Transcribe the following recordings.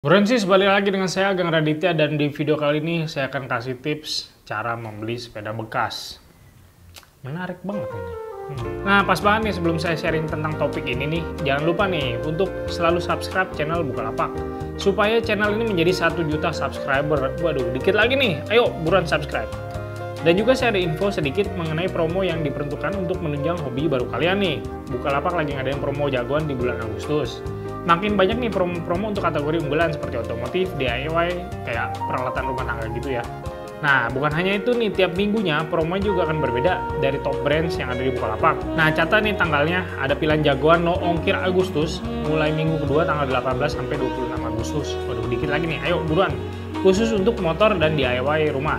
Burensis, balik lagi dengan saya Agang Raditya, dan di video kali ini saya akan kasih tips cara membeli sepeda bekas. Menarik banget ini. Nah, pas banget nih sebelum saya sharing tentang topik ini nih, jangan lupa nih untuk selalu subscribe channel Bukalapak supaya channel ini menjadi 1 juta subscriber. Waduh, dikit lagi nih. Ayo buruan subscribe. Dan juga saya ada info sedikit mengenai promo yang diperuntukkan untuk menunjang hobi baru kalian nih. Bukalapak lagi ngadain promo jagoan di bulan Agustus. Makin banyak nih promo-promo untuk kategori unggulan seperti otomotif, DIY, kayak peralatan rumah tangga gitu ya. Nah, bukan hanya itu nih, tiap minggunya promo juga akan berbeda dari top brands yang ada di Bukalapak. Nah, catat nih tanggalnya, ada pilihan jagoan no ongkir Agustus, mulai minggu kedua tanggal 18 sampai 26 Agustus. Waduh, dikit lagi nih, ayo buruan. Khusus untuk motor dan DIY rumah.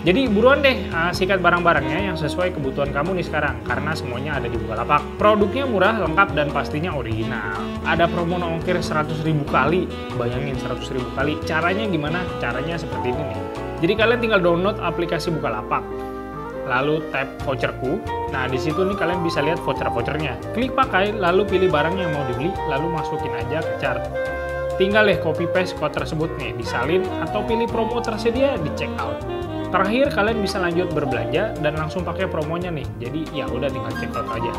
Jadi buruan deh sikat barang-barangnya yang sesuai kebutuhan kamu nih sekarang, karena semuanya ada di Bukalapak. Produknya murah, lengkap, dan pastinya original. Ada promo no ongkir 100.000 kali, bayangin 100.000 kali. Caranya gimana? Caranya seperti ini nih. Jadi kalian tinggal download aplikasi Bukalapak, lalu tap voucherku. Nah di situ nih kalian bisa lihat voucher-vouchernya. Klik pakai, lalu pilih barang yang mau dibeli, lalu masukin aja ke chart. Tinggal deh copy paste code tersebut nih, disalin atau pilih promo tersedia di checkout. Terakhir kalian bisa lanjut berbelanja dan langsung pakai promonya nih. Jadi ya udah tinggal check out aja.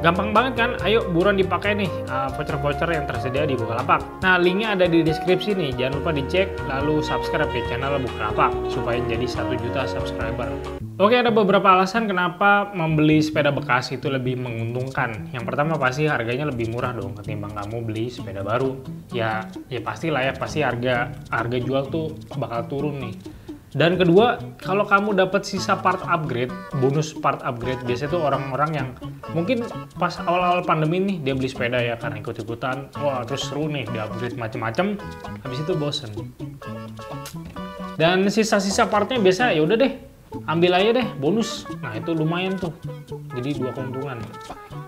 Gampang banget kan? Ayo buruan dipakai nih voucher-voucher yang tersedia di Bukalapak. Nah, linknya ada di deskripsi nih. Jangan lupa dicek lalu subscribe ke channel Bukalapak supaya jadi 1 juta subscriber. Oke, ada beberapa alasan kenapa membeli sepeda bekas itu lebih menguntungkan. Yang pertama pasti harganya lebih murah dong ketimbang kamu beli sepeda baru. Ya pastilah ya, pasti harga jual tuh bakal turun nih. Dan kedua, kalau kamu dapat sisa part upgrade, bonus part upgrade, biasanya tuh orang-orang yang mungkin pas awal-awal pandemi nih dia beli sepeda ya karena ikut-ikutan, wah terus seru nih, dia upgrade macem-macem, habis itu bosen. Dan sisa-sisa partnya biasa ya udah deh, ambil aja deh bonus. Nah itu lumayan tuh, jadi 2 keuntungan.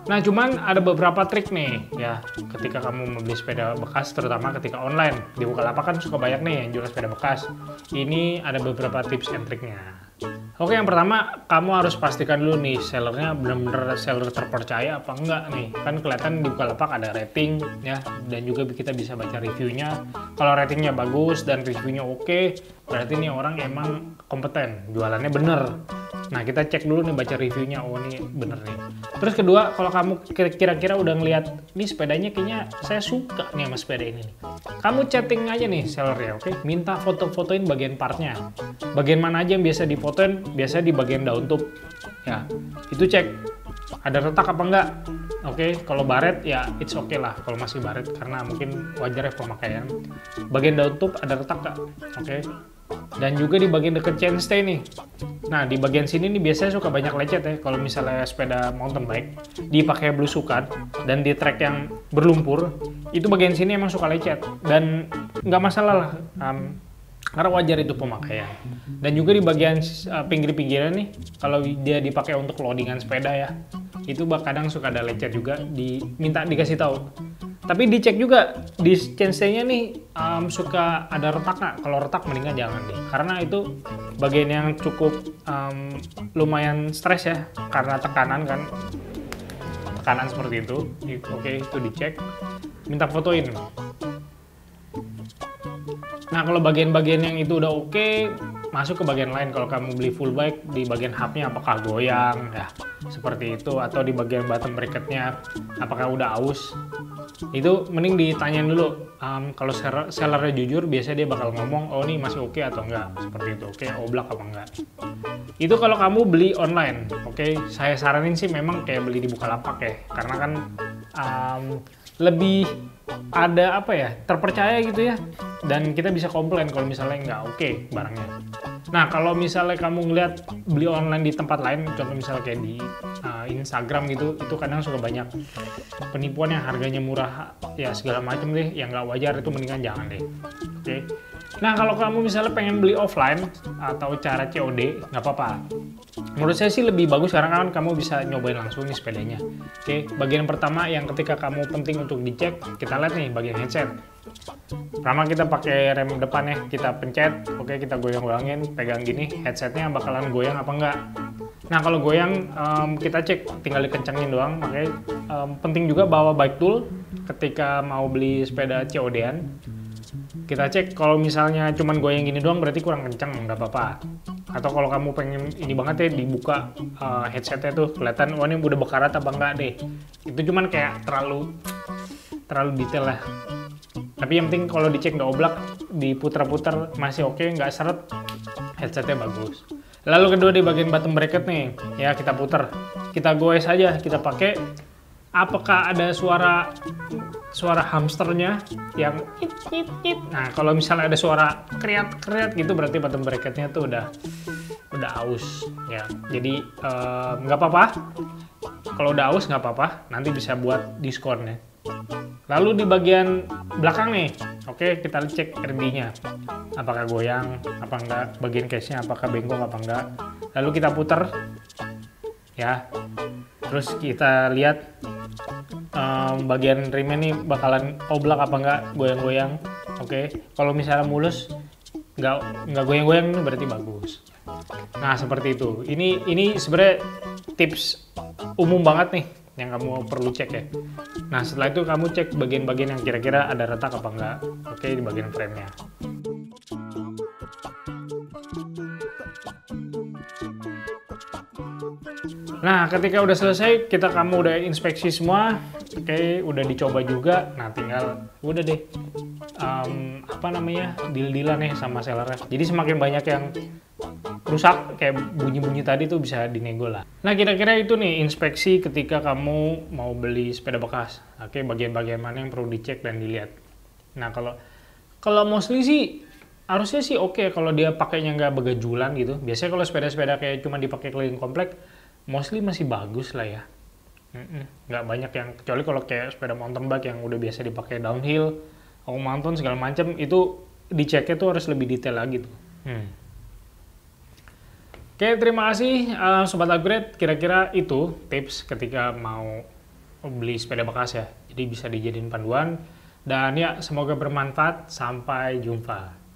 Nah cuman ada beberapa trik nih ya ketika kamu membeli sepeda bekas, terutama ketika online. Di Bukalapak kan suka banyak nih yang jual sepeda bekas. Ini ada beberapa tips and triknya. Oke, yang pertama kamu harus pastikan dulu nih sellernya benar-benar seller terpercaya apa enggak nih. Kan kelihatan di Bukalapak ada rating ya, dan juga kita bisa baca reviewnya. Kalau ratingnya bagus dan reviewnya oke, berarti nih orang emang kompeten, jualannya bener. Nah kita cek dulu nih, baca reviewnya, oh ini bener nih. Terus kedua, kalau kamu kira-kira udah ngeliat nih sepedanya kayaknya saya suka nih sama sepeda ini nih, kamu chatting aja nih sellernya, oke? Minta foto-fotoin bagian partnya, bagian mana aja yang biasa difotoin. Biasa di bagian daun tub ya, itu cek ada retak apa enggak. Oke, kalau baret ya it's okay lah kalau masih baret, karena mungkin wajar ya pemakaian. Bagian daun tub ada retak nggak? Oke. Dan juga di bagian deket chainstay nih. Nah di bagian sini nih biasanya suka banyak lecet ya kalau misalnya sepeda mountain bike dipakai blusukan dan di trek yang berlumpur, itu bagian sini emang suka lecet dan nggak masalah lah, karena wajar itu pemakaian. Dan juga di bagian pinggir-pinggiran nih, kalau dia dipakai untuk loadingan sepeda ya, itu kadang suka ada lecet juga, diminta dikasih tahu. Tapi dicek juga di chainstay-nya nih suka ada retak nggak? Kalau retak mendingan jangan deh, karena itu bagian yang cukup lumayan stres ya, karena tekanan seperti itu. Oke, itu dicek, minta fotoin. Nah kalau bagian-bagian yang itu udah oke, masuk ke bagian lain. Kalau kamu beli full bike, di bagian hubnya apakah goyang ya seperti itu, atau di bagian bottom bracketnya apakah udah aus, itu mending ditanyain dulu. Kalau sellernya jujur, biasanya dia bakal ngomong oh ini masih oke atau enggak, seperti itu, oke oblak apa enggak. Itu kalau kamu beli online. Oke, saya saranin sih memang kayak beli di Bukalapak ya, karena kan lebih ada apa ya, terpercaya gitu ya, dan kita bisa komplain kalau misalnya nggak oke barangnya. Nah kalau misalnya kamu ngeliat beli online di tempat lain, contoh misalnya kayak di Instagram gitu, itu kadang suka banyak penipuan yang harganya murah ya segala macam deh, yang nggak wajar, itu mendingan jangan deh. Oke. Nah kalau kamu misalnya pengen beli offline atau cara COD, nggak apa-apa. Menurut saya sih lebih bagus karena kan kamu bisa nyobain langsung nih sepedanya. Oke, bagian pertama yang ketika kamu penting untuk dicek, kita lihat nih bagian headset. Pertama kita pakai rem depan ya, kita pencet, oke kita goyang-goyangin, pegang gini, headsetnya bakalan goyang apa enggak. Nah kalau goyang kita cek, tinggal dikencangin doang. Makanya penting juga bawa bike tool ketika mau beli sepeda COD-an. Kita cek kalau misalnya cuman goyang gini doang berarti kurang kencang, nggak apa-apa. Atau kalau kamu pengen ini banget ya dibuka headsetnya tuh kelihatan, oh ini udah bekarat apa enggak deh. Itu cuman kayak terlalu detail lah. Tapi yang penting kalau dicek nggak oblak, diputar-putar masih oke, nggak seret, headsetnya bagus. Lalu kedua di bagian bottom bracket nih, ya kita putar, kita goes aja, kita pakai. Apakah ada suara hamsternya yang it. Nah, kalau misalnya ada suara kriat gitu berarti bottom bracketnya tuh udah aus ya. Jadi nggak apa-apa. Kalau udah aus nggak apa-apa, nanti bisa buat diskon ya. Lalu di bagian belakang nih, oke kita cek RD-nya. Apakah goyang, apa enggak, bagian case-nya apakah bengkok apa enggak. Lalu kita putar ya. Terus kita lihat bagian rimnya nih bakalan oblak apa enggak, goyang-goyang. Oke, kalau misalnya mulus nggak goyang-goyang ini berarti bagus. Nah seperti itu. Ini sebenarnya tips umum banget nih yang kamu perlu cek ya. Nah setelah itu kamu cek bagian-bagian yang kira-kira ada retak apa enggak. Oke, di bagian frame-nya. Nah, ketika udah selesai, kamu udah inspeksi semua, oke, udah dicoba juga. Nah, tinggal udah deh, deal-dealan nih sama sellernya. Jadi semakin banyak yang rusak, kayak bunyi-bunyi tadi tuh bisa dinego lah. Nah, kira-kira itu nih inspeksi ketika kamu mau beli sepeda bekas. Oke, bagian-bagian mana yang perlu dicek dan dilihat. Nah, kalau mostly sih harusnya sih oke kalau dia pakainya nggak begajulan gitu. Biasanya kalau sepeda-sepeda kayak cuma dipakai keliling komplek, mostly masih bagus lah ya. Nggak banyak yang, kecuali kalau kayak sepeda mountain bike yang udah biasa dipakai downhill, mountain segala macam, itu diceknya tuh harus lebih detail lagi tuh. Oke, terima kasih Sobat Upgrade. Kira-kira itu tips ketika mau beli sepeda bekas ya. Jadi bisa dijadiin panduan. Dan ya, semoga bermanfaat. Sampai jumpa.